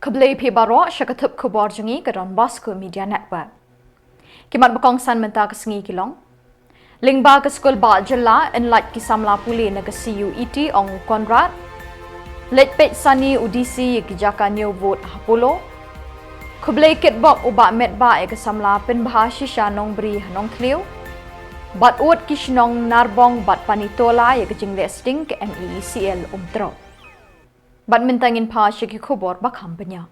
Keblai Pibaro Shakatup Khuborjylla ke Donbosco Media Network. Kimat Bakongsan Menta ke Sengi Kilong. Lingba ke Skul Jylla enlat ki Samla puli na ke CUET ong Konrad. Let Peit Sani UDC ki Jaka New Vote Hapolo. Keblai Kitbok Ubak Metba ke Samla Pen Bahasi Shanong Bri Hanong Kliu. Bat Ut ki Shillong Narbong Bat Panitola ke Jingle Sting ke NEHU Umtro. Badmintangin pa siya ki Khubor bakam banya.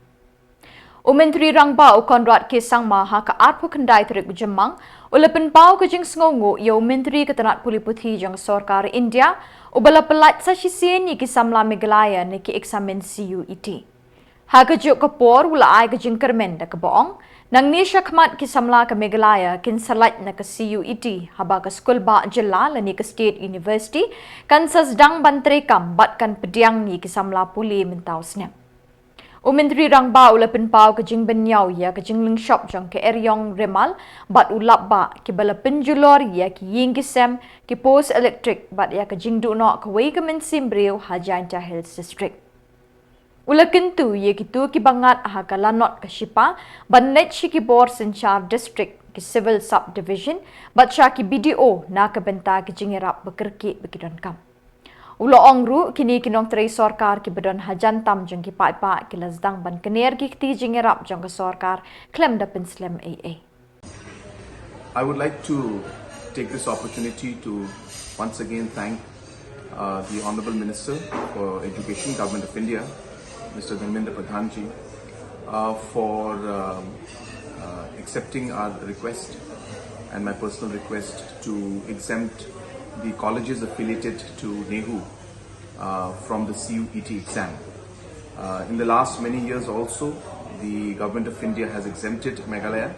Menteri Rangba o Konrad ke Sangma ha ka arpo kendai terik JYMMANG ulepen pau ke jing sngongu yo Menteri Ketenat Puli Putih jang Sarkar India o bala pelat sa sisien ki Samla Meghalaya ni ki eksamen CUET. Ha ke juk kapor ula ai ke jing kermen da ke boong nang ni syakmat ki Samla ke Meghalaya kin salat na ke CUET haba ke skul Jylla lani ke State University kan sasdang bantrekam bat kan pediang ni ki Samla puli mentau snap. Menteri Rangba ulepen pau ke jing benyau ya ke jing ling shop jang ke eryong remal bat ulap ba ki bala penjulor ya ki ying ki sem ki post electric bat ya ke jing du no ke wei ke mensim breu Hajainta Hills District. Ulaken tu ye kitu ki bangat aha kalanot ke Shipa bannet shi ki bor senchar district ki civil subdivision bat sha ki BDO na ke benta ki jingerap bekerki bekidon kam. Ulo ongru kini kinong tray Sarkar ki bedon hajan tam jeng ki pa ki lazdang ban kener ki ti jingerap jeng ke Sarkar klem da penslem AA. I would like to take this opportunity to once again thank the Honorable Minister for Education, Government of India, Mr. Pradhanji, for accepting our request and my personal request to exempt the colleges affiliated to NEHU from the CUET exam. In the last many years also, the Government of India has exempted Meghalaya,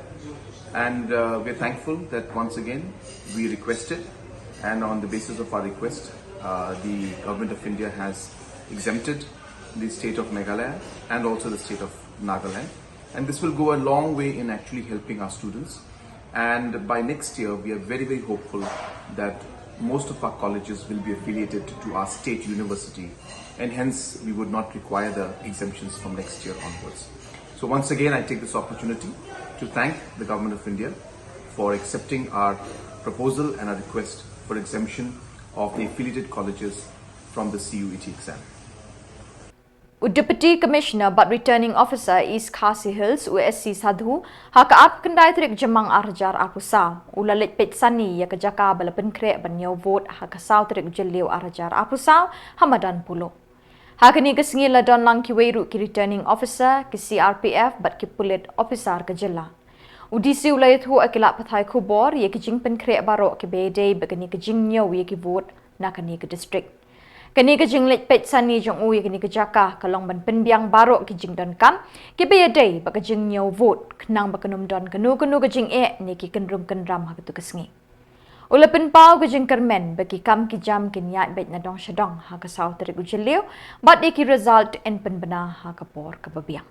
and we're thankful that once again we requested, and on the basis of our request, the Government of India has exempted the state of Meghalaya and also the state of Nagaland, and this will go a long way in actually helping our students. And by next year, we are very hopeful that most of our colleges will be affiliated to our state university, and hence we would not require the exemptions from next year onwards. So once again, I take this opportunity to thank the Government of India for accepting our proposal and our request for exemption of the affiliated colleges from the CUET exam. Deputy Commissioner but Returning Officer East Khasi Hills USC Sadhu haka ap kendai trik JYMMANG arjar apusa ulalit Peit Sani ya kejaka balapen krek banyo vote haka saw trik jeliu arjar apusa Hamadan Pulo. Haka ni kesengi ladon lang ki weiru ki Returning Officer ki CRPF but ki Pulit Officer ke Jylla. UDC ulayat hu akilap pathai Khubor ya ki jing pen krek barok ki bedei bagani ke jing nyo ya ki vote nakani ke district. Kini ke jing let Peit Sani jong ui kini ke jaka kalong ban penbiang barok ki jing don kam ki bedei baka jing nyo vote kenang baka num don kenu ke jing ni ki kenrum kenram ha tu kesengi. Ulapen pau ke jing kermen bagi kam ki jam ki niat bet na dong shadong ha ka saw terik ujeliu bat ki result en penbena ha ka por ke babiang.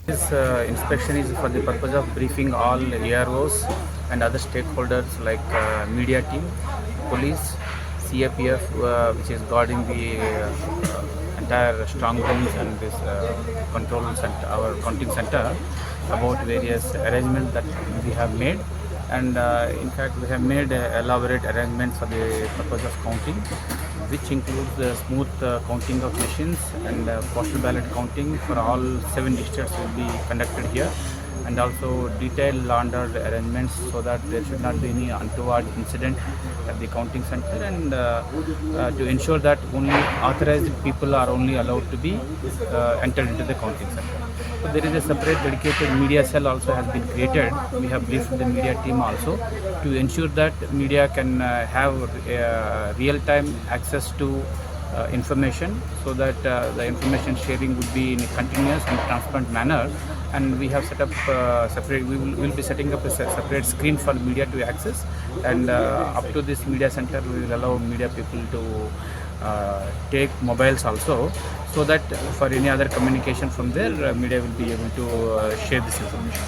This inspection is for the purpose of briefing all AROs and other stakeholders like media team, police, CAPF, which is guarding the entire strong rooms and this control center, our counting center, about various arrangements that we have made. And in fact, we have made elaborate arrangements for the purpose of counting, which includes the smooth counting of machines and postal ballot counting for all 7 districts will be conducted here, and also detailed law and order arrangements so that there should not be any untoward incident at the counting center, and to ensure that only authorized people are only allowed to be entered into the counting center. So there is a separate dedicated media cell also has been created. We have briefed the media team also to ensure that media can have real-time access to information, so that the information sharing would be in a continuous and transparent manner. And we have set up separate. We will be setting up a separate screen for media to access, and up to this media center, we will allow media people to take mobiles also, so that for any other communication from there, media will be able to share this information.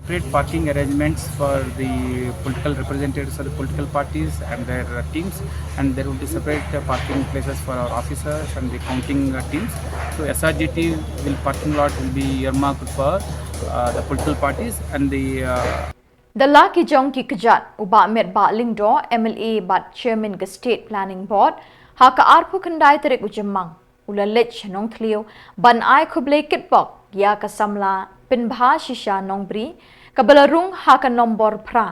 Separate parking arrangements for the political representatives of the political parties and their teams, and there will be separate parking places for our officers and the counting teams. So SRGT parking lot will be earmarked for the political parties and the Dala ki jong ki kejat uba met ba lingdo MLA bat chairman ke state planning board ha ka arpu kendai terik JYMMANG ula lech nong tliu ban ai khuble kitbok ya ka samla pinbha shisha nong bri ka balarung ha ka nombor pra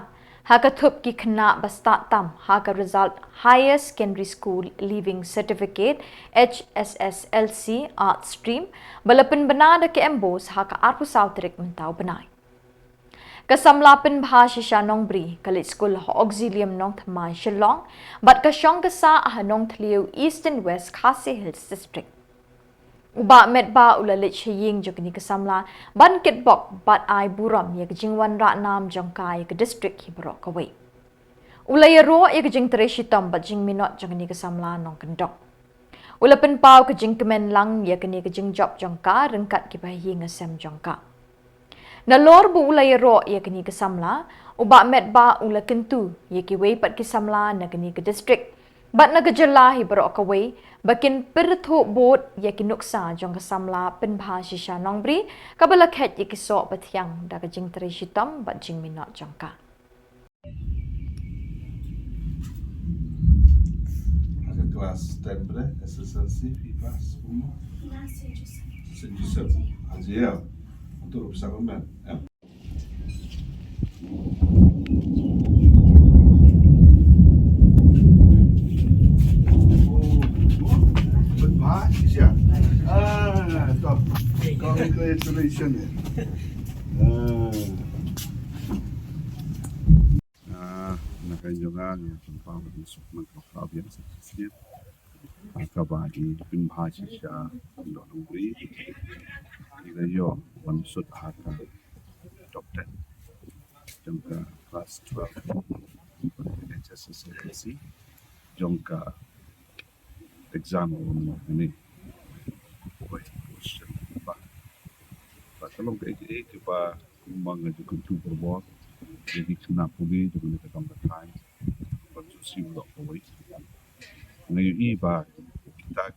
ha ka thup ki khna basta tam ha ka result higher secondary school leaving certificate HSSLC art stream balapin banada ke embos ha ka arpu saw terik mentau benai Samla pinbha shisha nong bri kalit school auxilium nong thamai Shillong but ka shong ka sa nong tliu east and west Khasi Hills district uba met ba ulalit shiying jogni ka samla ban kitbok but ai buram ye jingwan ra nam jongkai ka district Khubor kawai ulay ro ye jing treshitom but jing minot jogni ka samla nong kendok ulapin pau ka jing kemen lang ye ka jing job jongka rengkat ki bahing asem jongka Nalor bu ulay ro ye kini ke Samla, uba met ba ula kentu ye ki wei pat ki Samla na kini ke district. Bat na ke Jylla hi berok ke wei, bakin perthu bot ye ki nuksa jong ke Samla pinbha shisha nongbri, kabala khet ye ki sok bathyang da ke jing teri shitam bat jing minot jongka. Ada kelas tembre, SSLC, kelas 1. Saint Joseph. Hajiel. Untuk bersama man. Ya. Berbahas ya. Top. Congratulations. Nakayungan yang tempat masuk mengkau yang sedikit. Kabadi berbahas ya. Untuk memberi. Yo, one should have top 10. Jongka class 12 HSSLC. Jongka exam ini. Question. Kalau kita mengajukan tu berbot, jadi kena pulih dengan kita tambahkan. Konsumsi ulok pulih. Ngayon iba kita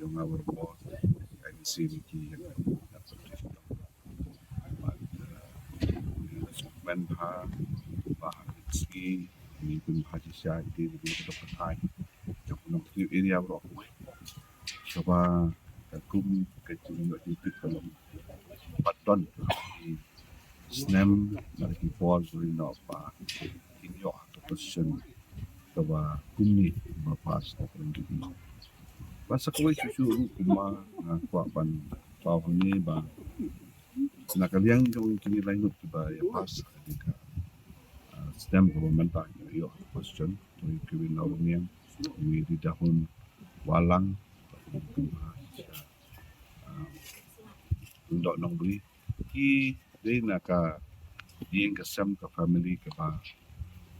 jongka berbot. Sini yang menha bahagi ini pun haji syah itu kita pakai yang pun area berok coba kum kecil untuk itu kalau paton snam lagi ball dari apa ini yo question coba kum ni berpas dan gitu Masa kau susu rumah kuapan tahun ni bang nak kalian kau kini lain tu bah ya pas ketika stem government tak yo question tu kini lawan yang ini di tahun walang untuk nong beli ki dia nak yang kesam ke family ke bah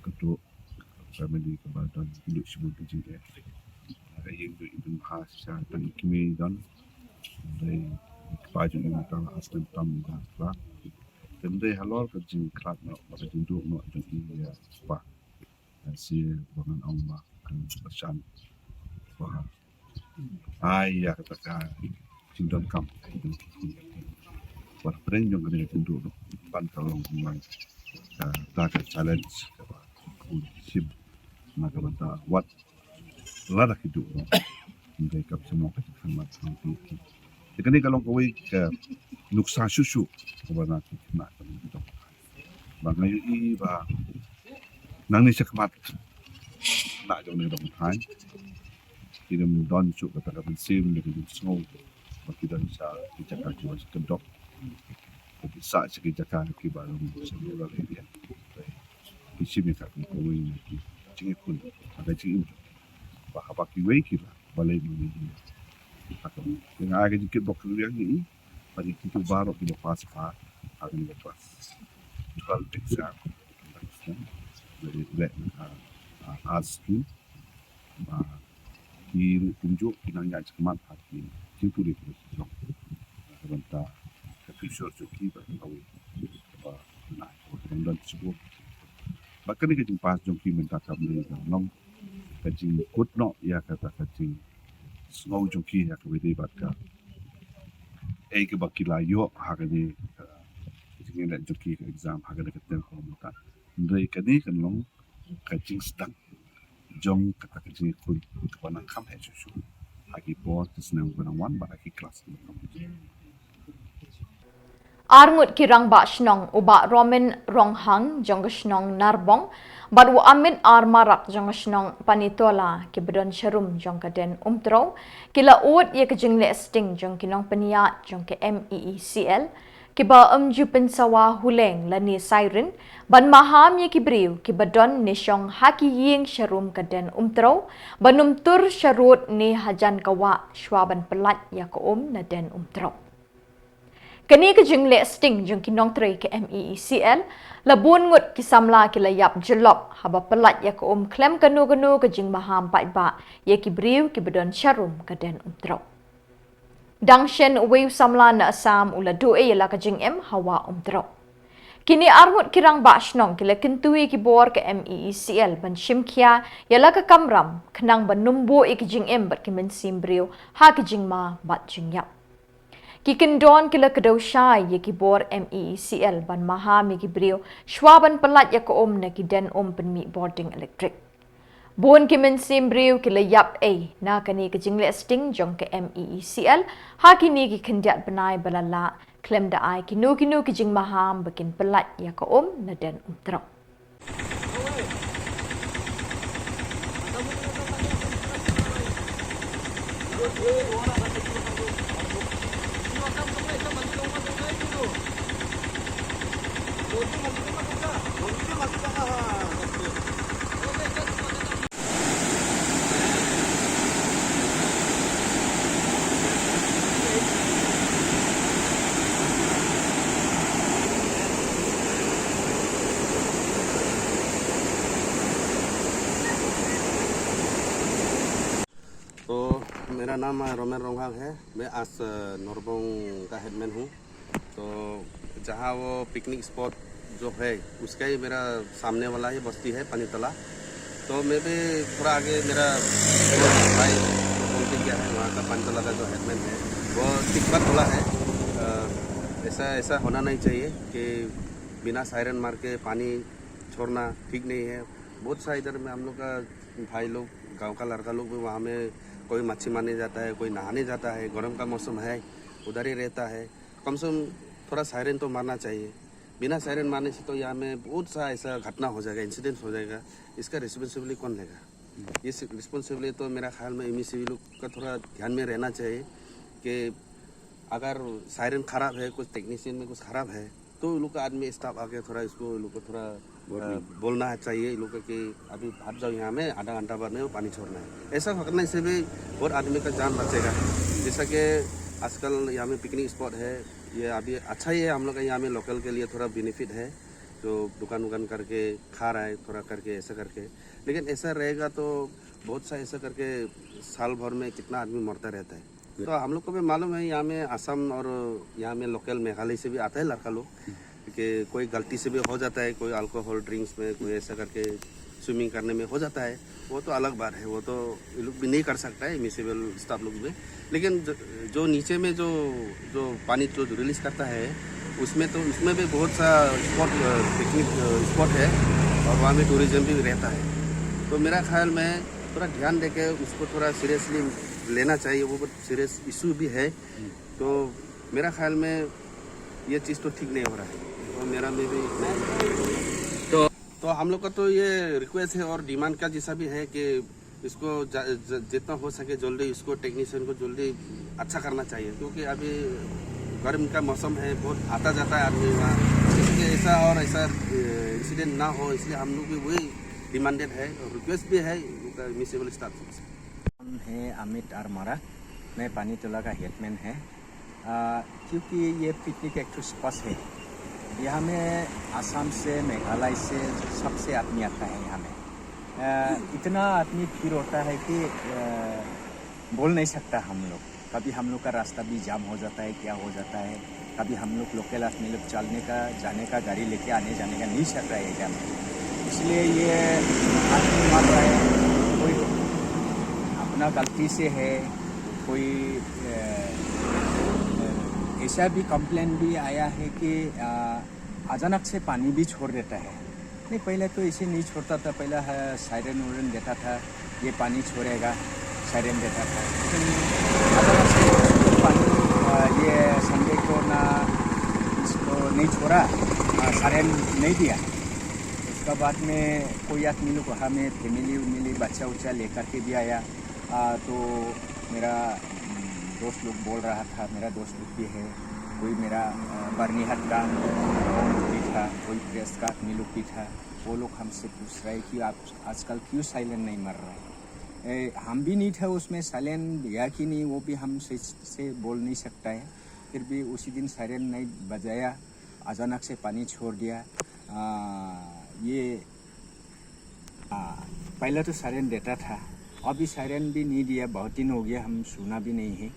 kedua family ke bah dan hidup semua kecil dia yang itu bahasa dan kimi dan dari baju ini kalau asal tam dah dan dari halal kerjing kerat nak kerjing duduk nak jadi apa si bangan Allah kan bersan wah ayah katakan cinta kam buat brand yang kena duduk pantang memang tak challenge sib nak banta what lada hidup mereka semua kesan mati jadi kalau kau nuksa susu kepada nak begitu bangai iba nang ni sekmat nak jom ni dong hai kita mendon cuk kata sim dari snow bagi dan sa Jakarta juga sekedok bagi sa Jakarta ki baru semula lagi isi mereka kawin ki cingit pun ada cingit apa ki wei ki balai ni atau dengan agak dikit bok yang ni bagi kita baru kita pas akan lepas jual exam dari black arts tu di tunjuk kinanya cemat hati tipu di jong banta episode joki berkawin apa nah dan sebut bahkan ni kecing pas jongki minta kami long kecing kut no ya kata kecing snow jongki ya kawin batka ke bakilayo hakani kecing nak joki exam hakani ketem komutan ndai kani kan long kecing sedang jong kata kecing kun kepada kam hesu hagi bos senang benang ba hagi kelas Arngut kirang ba shnong uba romen ronghang jong shnong narbong baru amin armarak jong shnong panitola ki bedon sharum jong kaden umtro kila ut ye ke jingle sting jong kinong peniat jong ke MEECL ki ba ju pensawa huleng lani siren ban maham ye ki briu ki bedon ni shong haki ying sharum kaden umtro banum tur sharut ni hajan kawa shwaban pelat ya ko na den umtro kini ke jingle sting jong kinong tre ke MEECL labun ngut ki Samla ki layap jelop haba pelat ya ko klem kanu ke jing maham Peit ba ye ki briu ki bedon sharum kaden umtro Dangshen wave Samla na Assam ula doe yala ka jing hawa umtro. Kini armut kirang ba shnong kila kentui ki bor ke MEECL ban shimkia yala ka kamram kenang ban numbo ik jing bat ki mensim brio ha ki jing ma bat jing yap. Ki kendon kila kedau syai ye ki bor MEECL ban maha mi ki brio shwaban pelat ya ko na ki den penmi boarding electric. Bon ki mensim brio ki layap na kani ke jingle sting jong ke MEECL ha kini ki kendiat benai balala klem da ai kinu ki jing maham bikin pelat ya ko na den umtro. तो मेरा नाम रोमेन रोंघांग है। मैं आज नॉर्बोंग का हेडमैन हूँ। तो जहाँ वो पिकनिक स्पॉट जो है उसका ही मेरा सामने वाला ही बस्ती है पानीतला। तो मैं भी थोड़ा आगे मेरा भाई पहुँच गया है वहाँ का पानीतला का जो हेडमैन है वो ठीक बात बोला है। ऐसा होना नहीं चाहिए कि बिना सायरन मार के पानी छोड़ना ठीक नहीं है। बहुत सा इधर में हम लोग का भाई लोग गांव का लड़का लोग भी वहाँ में कोई मच्छी मारने जाता है, कोई नहाने जाता है। गर्म का मौसम है, उधर ही रहता है। कम से कम थोड़ा सायरन तो मारना चाहिए। बिना सायरन मारने से तो यहाँ में बहुत सा ऐसा घटना हो जाएगा, इंसिडेंट हो जाएगा। इसका रिस्पॉन्सिबिलिटी कौन लेगा? ये रिस्पॉन्सिबिलिटी तो मेरा ख्याल में MECV लोग का थोड़ा ध्यान में रहना चाहिए कि अगर सायरन खराब है, कुछ टेक्नीशियन में कुछ खराब है तो लोग का आदमी स्टाफ आके थोड़ा इसको लोग को थोड़ा बोलना चाहिए लोग कि अभी भाग जाओ, यहाँ में आधा घंटा बाद में वो पानी छोड़ना है। ऐसा करने से भी और आदमी का जान बचेगा। जैसा कि आजकल यहाँ में पिकनिक स्पॉट है, ये अभी अच्छा ही है। हम लोग का यहाँ में लोकल के लिए थोड़ा बेनिफिट है, जो दुकान उकान करके खा रहा है थोड़ा करके ऐसा करके। लेकिन ऐसा रहेगा तो बहुत सा ऐसा करके साल भर में कितना आदमी मरता रहता है। तो हम लोग को भी मालूम है यहाँ में असम और यहाँ में लोकल मेघालय से भी आता है लड़का लोग कि कोई गलती से भी हो जाता है, कोई अल्कोहल ड्रिंक्स में कोई ऐसा करके स्विमिंग करने में हो जाता है। वो तो अलग बात है, वो तो ये लोग भी नहीं कर सकता है म्यूनिसिपल स्टाफ लोग भी। लेकिन जो नीचे में जो पानी जो रिलीज करता है उसमें भी बहुत सा स्पॉट पिकनिक स्पॉट है और वहाँ में टूरिज्म भी रहता है। तो मेरा ख्याल में थोड़ा ध्यान देके उसको थोड़ा सीरियसली लेना चाहिए। वो बहुत सीरियस इशू भी है। तो मेरा ख्याल में ये चीज़ तो ठीक नहीं हो रहा है। तो मेरा में भी तो हम लोग का तो ये रिक्वेस्ट है और डिमांड का जैसा भी है कि इसको जितना हो सके जल्दी इसको टेक्नीशियन को जल्दी अच्छा करना चाहिए, क्योंकि अभी गर्म का मौसम है, बहुत आता जाता है आदमी वहाँ, इसलिए ऐसा और ऐसा इंसिडेंट ना हो, इसलिए हम लोग भी वही डिमांडेड है और रिक्वेस्ट भी है म्यूनिसिपल स्टाफ से। हम हैं अमित आरमारा, मैं पानी तोला का हेडमैन है। क्योंकि ये पिकनिक एक स्पॉट है, यहाँ में आसाम से मेघालय से सबसे आदमी आता है। यहाँ में इतना आदमी भीड़ होता है कि बोल नहीं सकता हम लोग। कभी हम लोग का रास्ता भी जाम हो जाता है, क्या हो जाता है। कभी हम लोग लोकल आदमी लोग चलने का जाने का गाड़ी लेके आने जाने का नहीं सकता है एरिया में, इसलिए ये आदमी मान रहा है। कोई अपना गलती से है, कोई ऐसा भी कंप्लेन भी आया है कि अचानक से पानी भी छोड़ देता है। नहीं, पहले तो इसे नहीं छोड़ता था, पहले सायरन वायरन देता था, ये पानी छोड़ेगा, सायरन देता था। लेकिन अचानक से पानी ये संडे को ना इसको नहीं छोड़ा, सायरन नहीं दिया। उसका बाद में कोई आदमी लोग हमें फैमिली बच्चा उच्चा लेकर के भी आया। तो मेरा दोस्त लोग बोल रहा था, मेरा दोस्त लोग भी है, कोई मेरा बर्निहाट का भी था, कोई प्रेस का आदमी लोग भी था। वो लोग हमसे पूछ रहे कि आप आजकल क्यों साइलेंट नहीं मर रहे। हम भी नहीं थे उसमें, साइलेंट दिया कि नहीं वो भी हम से बोल नहीं सकता है। फिर भी उसी दिन साइरेन नहीं बजाया, अचानक से पानी छोड़ दिया। पहले तो साइरेन देता था, अभी साइरेन भी नहीं दिया, बहुत दिन हो गया, हम सुना भी नहीं है।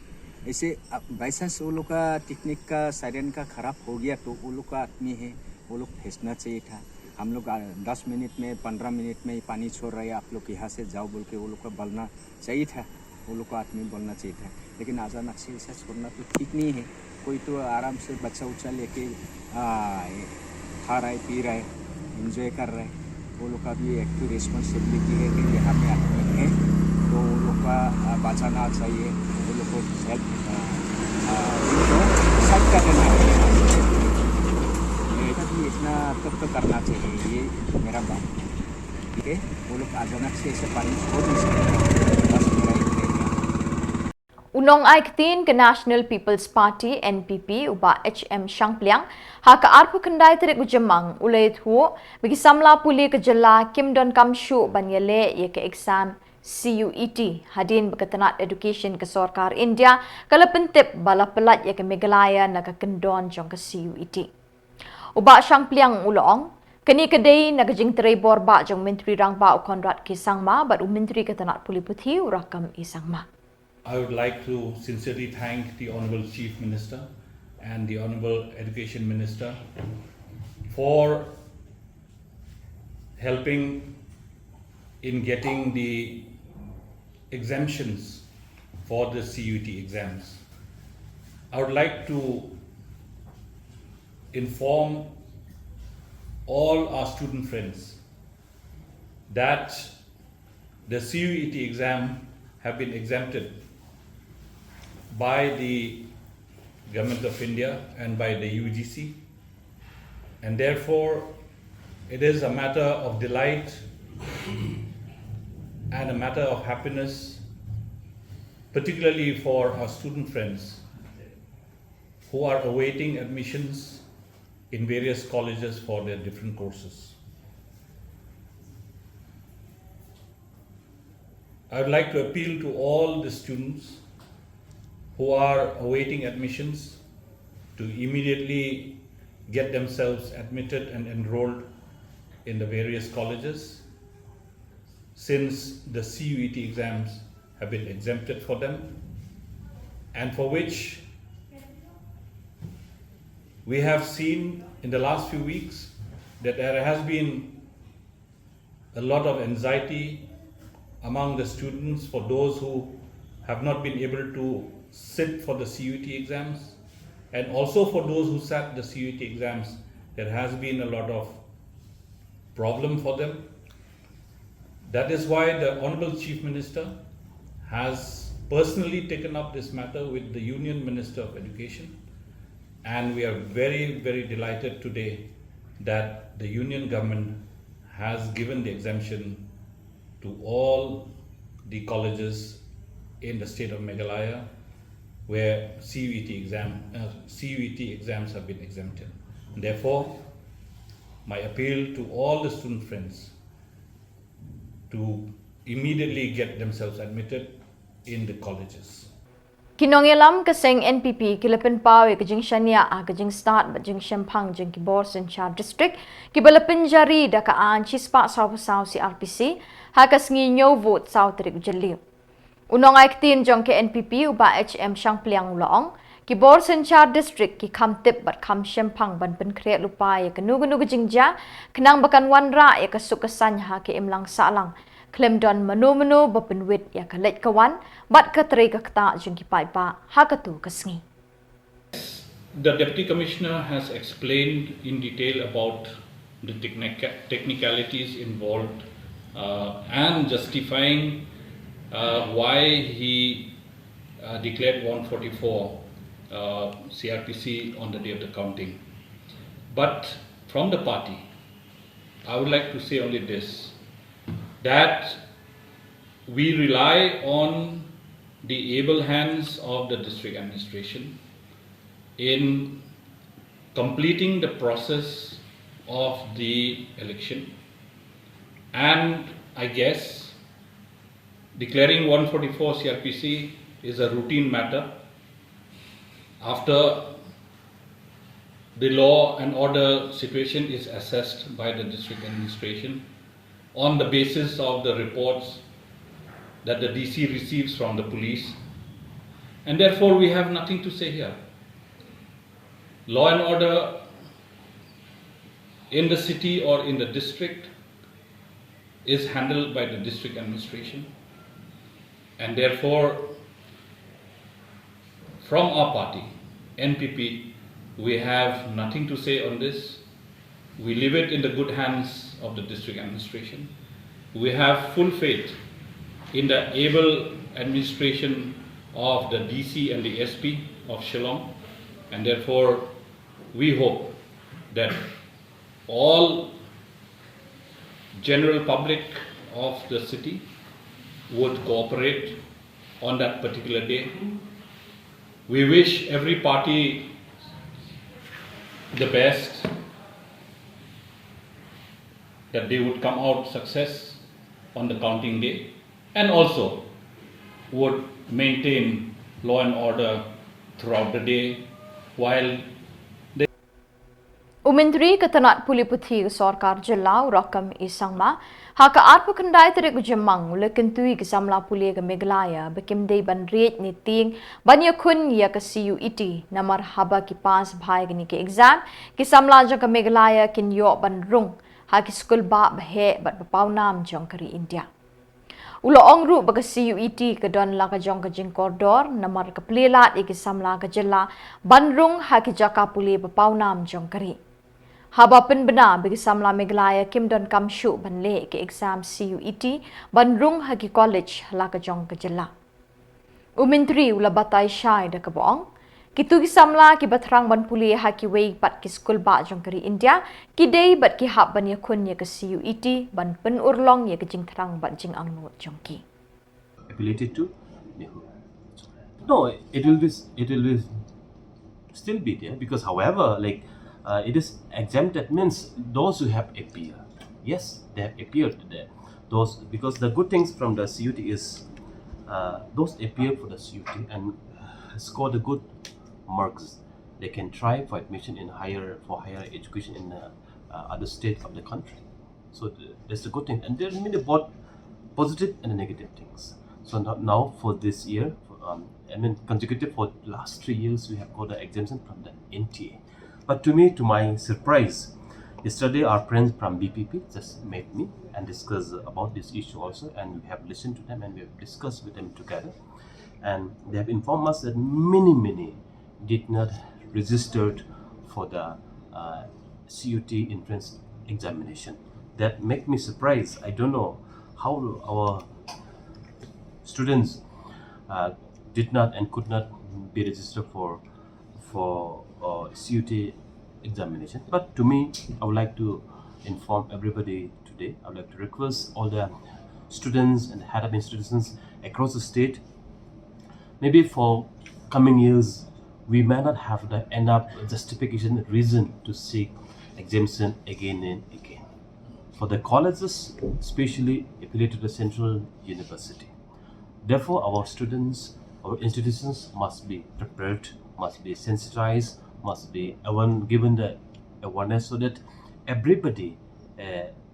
ऐसे बाई चांस वो लोग का टेक्निक का साइरेन का ख़राब हो गया तो वो लोग का आदमी है, वो लोग भेजना चाहिए था। हम लोग 10 मिनट में 15 मिनट में पानी छोड़ रहे हैं, आप लोग यहाँ से जाओ बोल के वो लोग को बोलना चाहिए था, वो लोग का आदमी बोलना चाहिए था। लेकिन अचानक से ऐसा छोड़ना तो ठीक नहीं है। कोई तो आराम से बच्चा उच्चा लेके खा रहा है, पी रहा है, इंजॉय कर रहा है। वो लोग का भी एक तो रिस्पॉन्सिबिलिटी है कि यहाँ पे आदमी है तो वो लोग का बचाना चाहिए, वो लोग को हेल्प सब कर देना है। भी इतना तब तो करना चाहिए, ये मेरा बात, ठीक है। वो लोग अचानक से ऐसे पानी छोड़ नहीं सकते, बस मेरा ही रहेगा। Unong ay katin ke National People's Party NPP uba HM Shangpliang ha ka arpu kendai terik JYMMANG ulait huo bagi Samla puli ke Jylla Kim Don Kamshu banyele ye ke exam CUET hadin berketenat education ke Sorkar India kala pentip bala pelat ye ke Meghalaya na ke kendon jong ke CUET. Uba Shangpliang ulong kini kedai nagajing terai borba jong Menteri Rangba Konrad Kisangma baru Menteri Ketenat Puli Putih urakam Isangma. I would like to sincerely thank the Honourable Chief Minister and the Honourable Education Minister for helping in getting the exemptions for the CUET exams. I would like to inform all our student friends that the CUET exam have been exempted by the Government of India and by the UGC, and therefore it is a matter of delight and a matter of happiness, particularly for our student friends who are awaiting admissions in various colleges for their different courses. I would like to appeal to all the students who are awaiting admissions to immediately get themselves admitted and enrolled in the various colleges, since the CUET exams have been exempted for them, and for which we have seen in the last few weeks that there has been a lot of anxiety among the students for those who have not been able to sit for the CUET exams, and also for those who sat the CUET exams, there has been a lot of problem for them. That is why the Honourable Chief Minister has personally taken up this matter with the Union Minister of Education, and we are very, very delighted today that the Union Government has given the exemption to all the colleges in the state of Meghalaya where CUET exams have been exempted. Therefore, my appeal to all the student friends to immediately get themselves admitted in the colleges. Kinongelam kaseng NPP kilapin pawe kajing shania kajing start bajing shempang jing Khubor Sinchar district kibalapin jari dakaan chispa saw si RPC hakas nginyo vote saw trik Jylla. Unong aiktin jong ke NPP uba HM Shang Pliang Long Khubor Sinchar district ki kam tip bat kam shempang ban pen kreat lupa ya kanu jingja kenang bakan wanra ya kasukasan ha ke imlang salang klaim don mano bapenwit ya kalet kawan bat katri kakta jengki paipa hakatu kasngi. The Deputy Commissioner has explained in detail about the technicalities involved and justifying why he declared 144 CRPC on the day of the counting. But from the party, I would like to say only this, that we rely on the able hands of the district administration in completing the process of the election, and I guess declaring 144 CRPC is a routine matter after the law and order situation is assessed by the district administration on the basis of the reports that the DC receives from the police, and therefore we have nothing to say here. Law and order in the city or in the district is handled by the district administration, and therefore from our party, NPP, we have nothing to say on this. We leave it in the good hands of the district administration. We have full faith in the able administration of the DC and the SP of Shillong, and therefore we hope that all general public of the city would cooperate on that particular day. We wish every party the best, that they would come out success on the counting day, and also would maintain law and order throughout the day while Umintri ketanat puli puthi Sorkar Jylla rakam Samla haka arpu kendai terik JYMMANG lekentui ke Samla puli ke Meghalaya bekim dei ban rate ni ting banya kun ya ke CUET namar haba ki pas bhai gni ke exam ki Samla jang ke Meghalaya kin yo ban rung haki skul ba bhe bat bapau nam jong kari India. Ulo ongru baga CUET ke don la ka jong ke jing koridor namar ke plelat ke Samla ke Jylla ban rung haki jaka puli bapau nam jong kari. Haba pen bena bagi Samla Meghalaya kim don kam shu ban le ke exam CUET ban rung haki college la ka jong ke Jylla. Umintri ula batai syai da kabong kitu ki Samla ki batrang ban puli haki wei pat ki skul ba jong kari India ki dei bat ki hab ban ya kun ya ke CUET ban pen urlong ya ke jing terang bat jing angnut jong ki. Affiliated to NEHU. No, it will be still be there, because however, it is exempted means those who have appeared. Yes, they have appeared there. Those, because the good things from the CUET is those appear for the CUET and score the good marks, they can try for admission in higher education in other states of the country. So that's the good thing, and there are many both positive and negative things. So now for this year, consecutive for the last 3 years, we have got the exemption from the NTA. But to my surprise, yesterday our friends from BPP just met me and discussed about this issue also, and we have listened to them and we have discussed with them together, and they have informed us that many did not registered for the CUET entrance examination. That make me surprised. I don't know how our students did not and could not be registered for CUET examination. But to me, I would like to inform everybody today. I would like to request all the students and head of institutions across the state. Maybe for coming years, we may not have the enough justification reason to seek exemption again and again. For the colleges, especially affiliated to the central university. Therefore, our students, our institutions must be prepared, must be sensitized, must be given the awareness so that everybody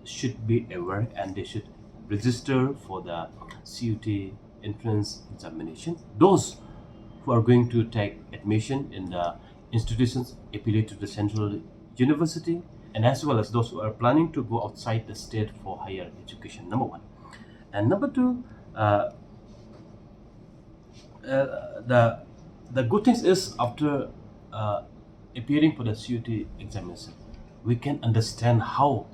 should be aware and they should register for the CUT entrance examination. Those who are going to take admission in the institutions affiliated to the central university, and as well as those who are planning to go outside the state for higher education, number one. And number two, the good thing is after appearing for the CUT examination, we can understand how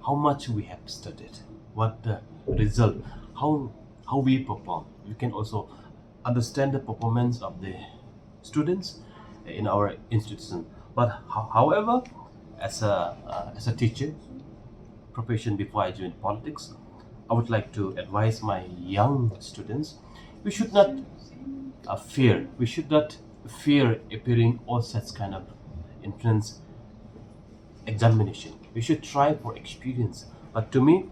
much we have studied, what the result, how we perform. We can also understand the performance of the students in our institution. But however, as a teacher profession before I joined politics, I would like to advise my young students, we should not fear. We should not fear appearing all such kind of entrance examination. We should try for experience. But to me,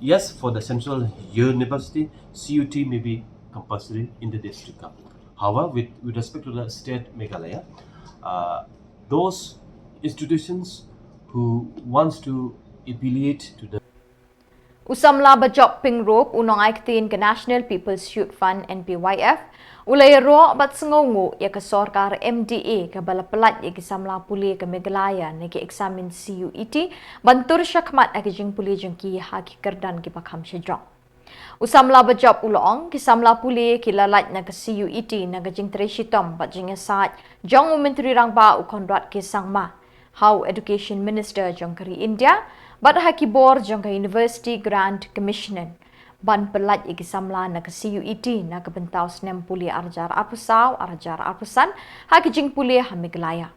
yes, for the central university, CUT may be compulsory in the days to come. However, with respect to the state Meghalaya, those institutions who wants to affiliate to the Samla bajok pingrop unong aiktin ke National People's Youth Fund NPYF ulay ro bat sengongu ya ke sorkar MDA ke bala pelat ya ke Samla puli ke Meghalaya ne ke eksamen CUET bantur syakmat ke jing puli jeng ki haki kerdan ki pakham syajong. Usamla bajok ulong ki Samla puli ki lalat na ke CUET na ke jing treshitom bat jing asat jong menteri rangba ukondrat ke sangma how Education Minister jong kari India bat Khubor jong ke University Grant Commissioner ban pelat igi Samla na ke CUET na ke bentau senem puli arjar arpusau arjar arpusan haki jing puli ha Meghalaya.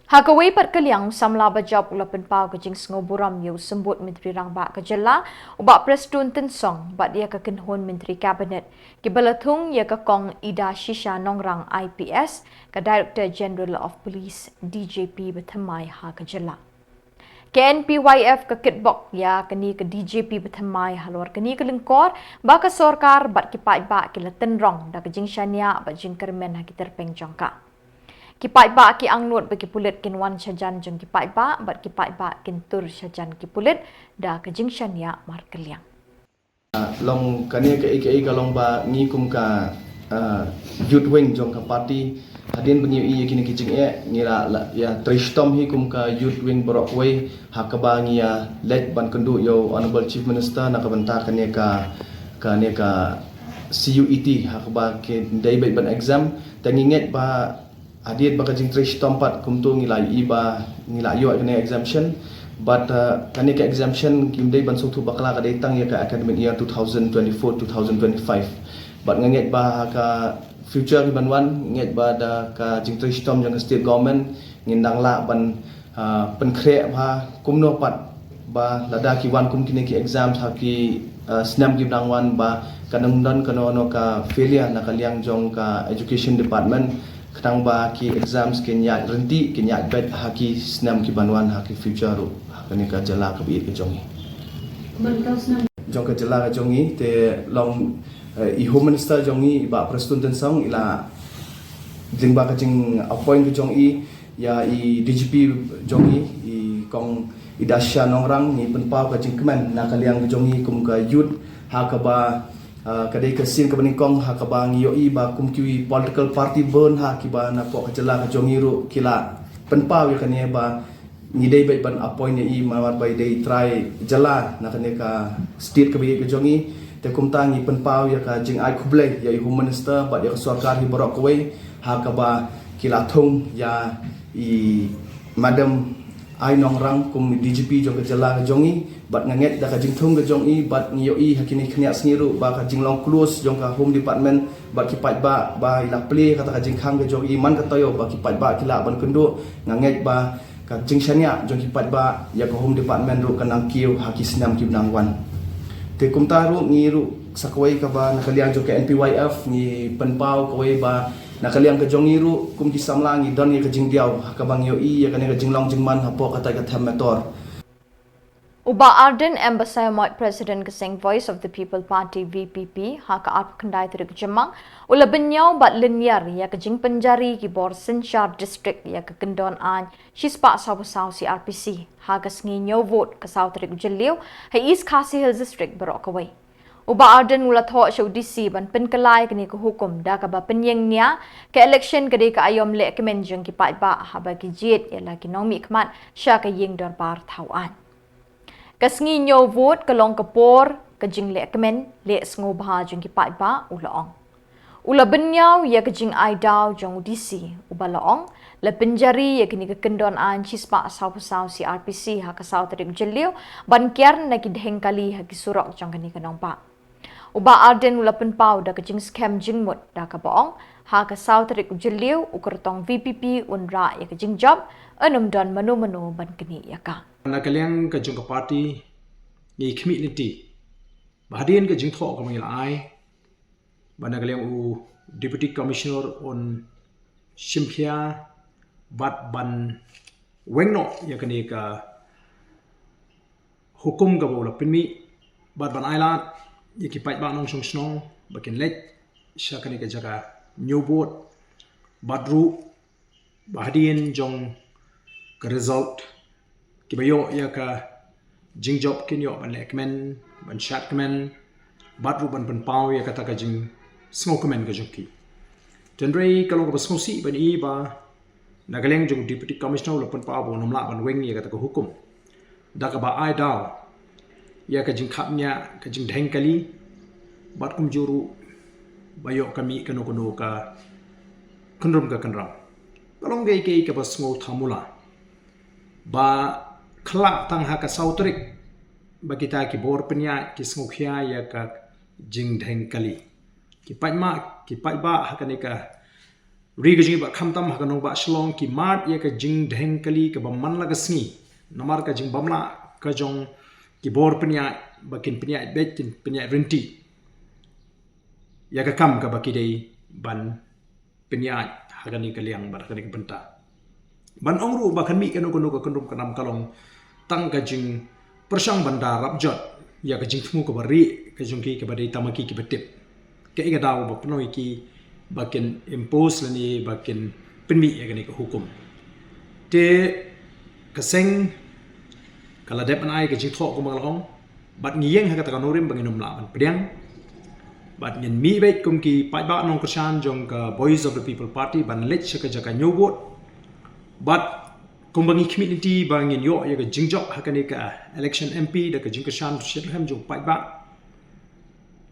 Hakawai pat kaliang Samla bajab ula penpau ke jing sengoburam yu sembut Menteri Rangba ke Jylla ubak prestun tensong bat dia ke kenhon Menteri Kabinet ke belatung ya ke kong Ida Shisha Nongrang IPS ke Director General of Police DJP bertemai ha ke Jylla. KNPYF ke kitbok ya kini ke DJP bertemai halor kini ke lengkor baka sorkar bat kipai ba ki latenrong da ke jing syania bat jing kermen ha ki terpeng jongka. Kipai ba ki angnut bagi pulit kinwan syajan jeng kipai ba bat kipai ba kintur syajan ki pulit da ke jing syania mar keliang. Long kani ke kalong ba ngikum ka youth wing jong ka party hadin benyu i kini kijing ngira ya trishtom hi kum ka youth wing borok way hakaba ngia let ban kendu yo honorable chief minister nak banta kani ka CUET hakaba ke dai ban exam tanginget ba hadit ba kajing trishtom pat kum tu ngila yo kani exemption but kani ka exemption kim dai ban sutu bakla ka datang ya ka academic year 2024-2025 but nganget ba ka future ki banwan nget ba da ka jingtri stom jang state government ngindang la ban penkre ba kumno pat ba lada ki wan kum kini ki exams ha ki snam ki dangwan ba kanang dan kano ka failure na kaliang jong ka education department kadang ba ki exams ki nyat renti ki nyat bet ha ki snam ki banwan ha ki future ru ha kani ka Jylla ka bi ki jongi jong ka Jylla ka jongi te long Home Minister jongi ba prestun tensong ila jingba kajing appoint ke jongi ya DGP jongi kong idasya nongrang ni penpau kajing kemen na kaliang ke jongi kum ka youth ha ka ba kadai ke sin ke beningkong ha ka ba ngiyo ba kum ki political party burn ha ki ba na po ka Jylla ke jongi ru kila penpau ya kani ba ngidai bai ban appoint ni mawar bai dai try Jylla na kani ka state ke bi ke jongi te kumtangi penpau ya ka jing ai khublai ya home minister bat ya sarkar hi borok koi ha ka ba kilathung ya madam ai nongrang kum DGP jong ke Jylla jongi bat nganget da ka jing thung ke jongi bat ngiyo hakini khniak sniru ba ka jing long close jong ka home department bat kipat ba ila play kata ka jing khang ke jongi man ka toyo ba kipat ba kila ban kendu nganget ba ka jing syania jong kipat ba ya ka home department ru kanang kiu haki snam ki nangwan Te kumta ru ngi ru sakwai ka ba nakaliang jo ke NPYF ni penpau kawai ba nakaliang ka jongi ru kum ki Samla ngi don ngi ka jingdiaw ka bang yo I ya ka ne ka jinglong jingman hapo ka ta ka them motor. Uba Arden Ambassador Moit President Keseng Voice of the People Party VPP haka arp kendai terik JYMMANG ula benyau bat linear ya ke jing penjari ki bor Senshar District ya ke kendon an shispa sabu-sabu CRPC haka sengi nyau vote ke sau terik Jylla hai East Khasi Hills District berokawai. Uba Arden ula thok show DC ban penkelai kini ke hukum da ka ba penyeng nia ke election ke ka ayom le kemen jeng ki Peit ba haba ki jit ya la ki nomi kmat sya ke yeng dorbar tauan. Kasngi nyo vote kalong Khubor ka jing le kemen le sngo bha jing ki Peit ba ulaong. Ula benyau ya ka jing ai daw jong DC uba laong le penjari ya kini ke kendon an chispa sau-sau CRPC ha ka sau terik Jylla ban kiar na ki dheng kali ha ki surok jong kini kanong pa. Uba Arden ula penpau da ka jing scam jingmut da ka baong ha ka sau terik Jylla ukertong VPP unra ya ka jing job anum don manu-manu ban kini ya ka. Nakaliang ka jung ka party ni community bahadian ka jing tho ka mangil ai ba nakaliang u deputy commissioner on Shimpia bat ban wengno ya kani ka hukum ka bola pinmi bat ban ailat ya ki Peit ba nong song snong bakin let sha kani ka jaga new board badru bahadian jong ka result kibayo ya ka jing job kinyo ban lekmen ban shat kemen batru ban pau ya kata ka jing sngo kemen ka joki tendrei kalau ka sngo si ban I ba nagaleng jong deputy commissioner la pau bo nomla ban weng ya kata ka hukum da ka ba ai daw ya ka jing khapnya ka jing dheng kali bat kum juru bayo kami kanu ka kandrum ka kanram kalong gei ke ka ba sngo thamula ba kelak tang haka sautrik bagi kita ki bor penya ki smukhya ya ka jing dheng kali ki Peit ba haka ne ka ri ba khamtam haka nong ba Shillong ki mat ya ka jing dheng kali ka ba man la ka sngi namar ka jing bamla ka jong ki bor penya bakin penya betin penya renti ya ka kam ka baki dei ban penya haka ne ka liang ba haka ne ka benta ban ongru ba kan mi kanu ka kandum kanam kalong tang ka jing persang bandar rabjot ya ka jing thmu ka bari ka jong ki ka badai tamaki ki betip ka iga daw ba pnoi ki bakin impose lani bakin penmi ya ka hukum te kaseng kala dep an ai ka jing tho ko magalong bat ngiyeng ha ka ta norim banginum la ban priang bat nyen mi bet kum ki Peit ba nong kashan jong ka Voice of the People Party ban let ka jaka nyobot bat kumbangi community bangin yo ya ka jingjok hakani ka election MP da ka jingkashan shirham jong Peit ba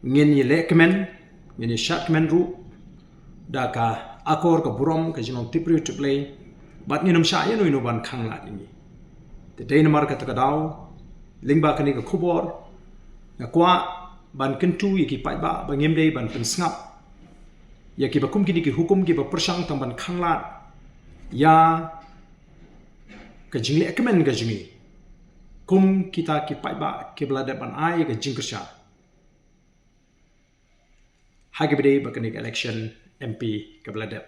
ngin ye lekmen ngin ye shat men ru da ka akor ka burom ka jinong tipri tiplay bat nginum sha ye no ban khangla ni te dei namar ka ta daw lingba kani ka Khubor na kwa ban kentu ye ki Peit ba bangim dei ban pensngap ya ki bakum kini ki hukum ki ba persang tam ban khangla ya ka jing le kemen ka jingi kum kita ki Peit ba ke belada ban ai ka jing kersha hage bede ba kani election MP ka belada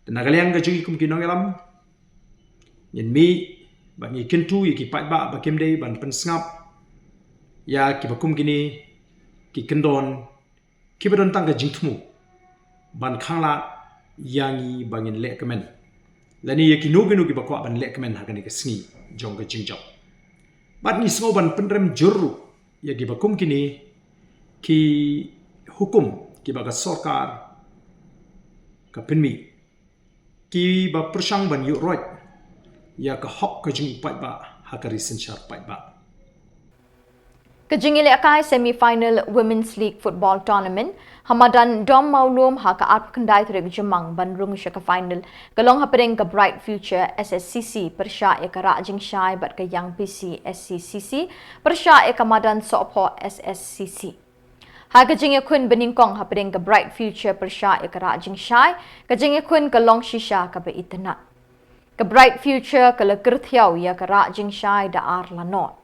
dan nagaliang ka jingi kum ki nongelam yen mi ba ni kentu ki Peit ba kem dei ban pensngap ya ki bakum kini ki kendon ki bedon tang ka jing thmu ban khangla yangi bangin le kemen lani ya ki nogenu ki bakwa ban le kemen hakani ka sngi jong ka jingjop bat ni sngo ban pendrem jurru ya ki bakum kini ki hukum ki baga sarkar ka penmi ki ba persang ban yu roi ya ka hok ka jing Peit ba hakari Senshar Peit ba Kejingile akai semi-final Women's League Football Tournament Hamadan Dom Maulum haka arp kendai terik JYMMANG bandrung syaka final kalong hapering ke Bright Future SSCC persya ya ke Rajing Shai bat ke Yang PC SCCC persya ya ke Madan Sopho SSCC haka jingya kun beningkong hapering ke Bright Future persya ya ke Rajing Shai kejingya kun ke Long Shisha ke Beitana ke Bright Future ke Lekerthiau ya ke Rajing Shai da Arlanot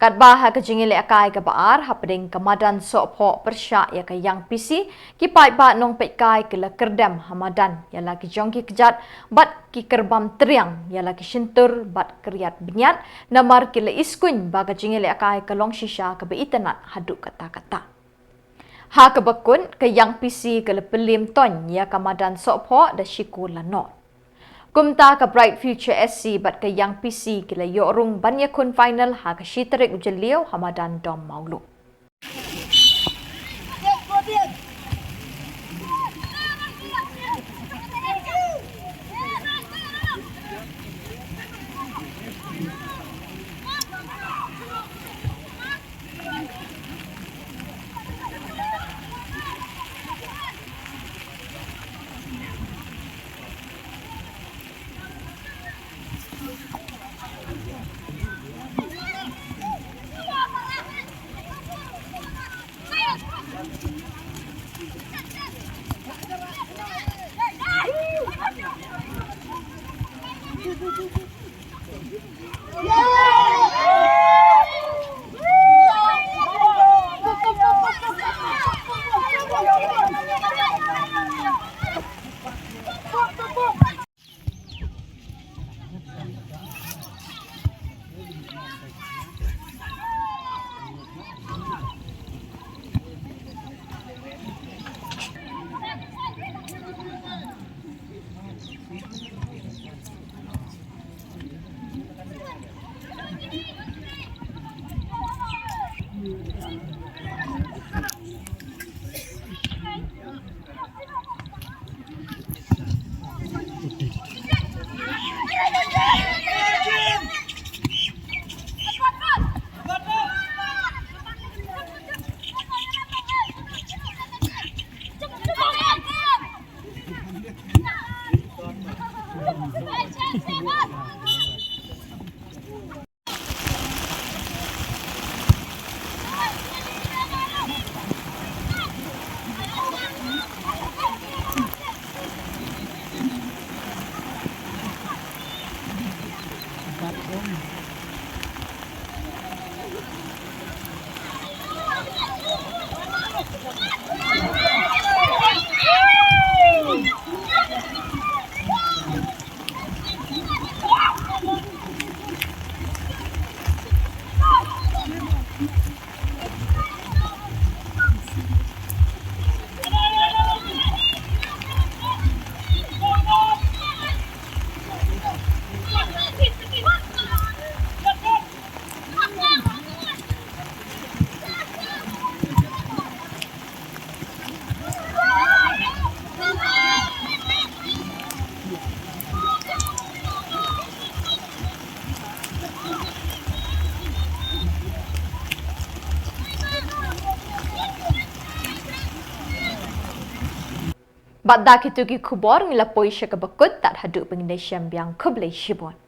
Kat bah ke jingile akai ke baar hapding kamadan sopho persya ya ke yang PC ki pai ba nong pet kai ke la kerdam hamadan ya la ki jong ki kejat bat ki kerbam triang ya la ki shintur bat kriat benyat namar ki la iskuin ba ke jingile akai ke long shisha ke be internet haduk kata-kata. Ha ke bakun ke yang PC ke la pelim ton ya kamadan sopho da shikul la not. Kumta ka Bright Future SC bat ke yang PC kila yorung banya kun final ha ka shitarik ujeliau hamadan dom maulu. Badda kitu ki Khubor ngila poisha ke bakut tak haduk pengindasyam biang kublai shibon.